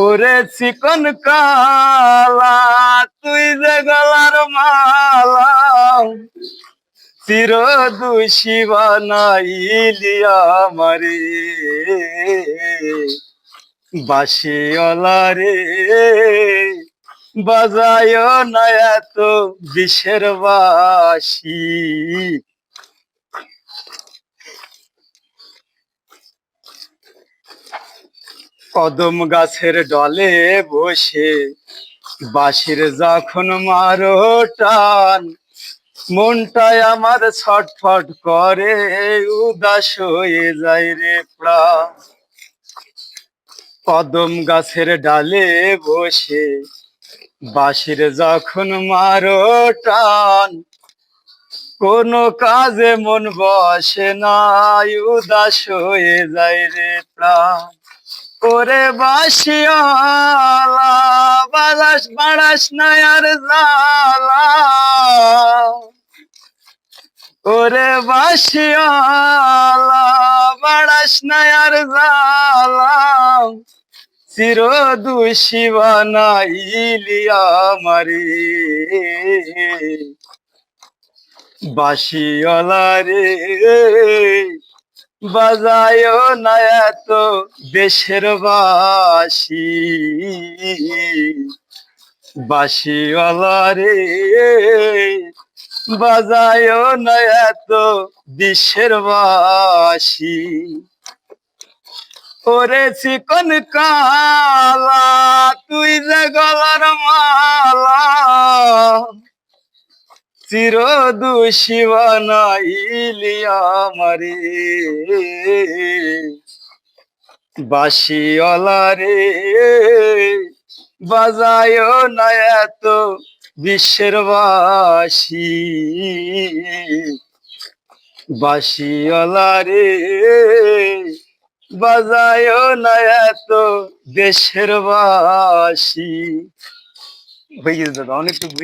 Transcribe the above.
ওরে চিকন কালা তুই যে গলার মালা চির দোষী বানাইলি আমারে বাঁশিওয়ালা রে বাজায় না এত বিষের বাঁশি। কদম গাছের ডলে বসে বাঁশির যখন মারো টান মনটায় আমার ছটফট করে উদাস হয়ে যায় রে প্রাণ। কদম গাছের ডালে বসে বাঁশির যখন মারো টান কোনো কাজে মন বসে না উদাস হয়ে যায় রে প্রাণ। ওরে বাঁশিওয়ালা বাজাস বাড়াস না আর জ্বালা, ওরে বাঁশিওয়ালা বাড়াস না আর জ্বালা চির দোষী বানাইলি আমারে বাঁশিওয়ালা রে বাজায় না এত দেশের বাঁশি। বাঁশিওয়ালা রে বাজায় না এত দেশের বাঁশি। ওরে চিকন কালা তুই যে গলার মালা চির দোষী বানাইলি আমারে বাঁশিওয়ালা রে বাজায় না এত বিশ্বের বাঁশি। বাঁশিওয়ালা রে বাজায় না এত দেশের বাঁশি। হয়ে গেছে দাদা, অনেকটুকু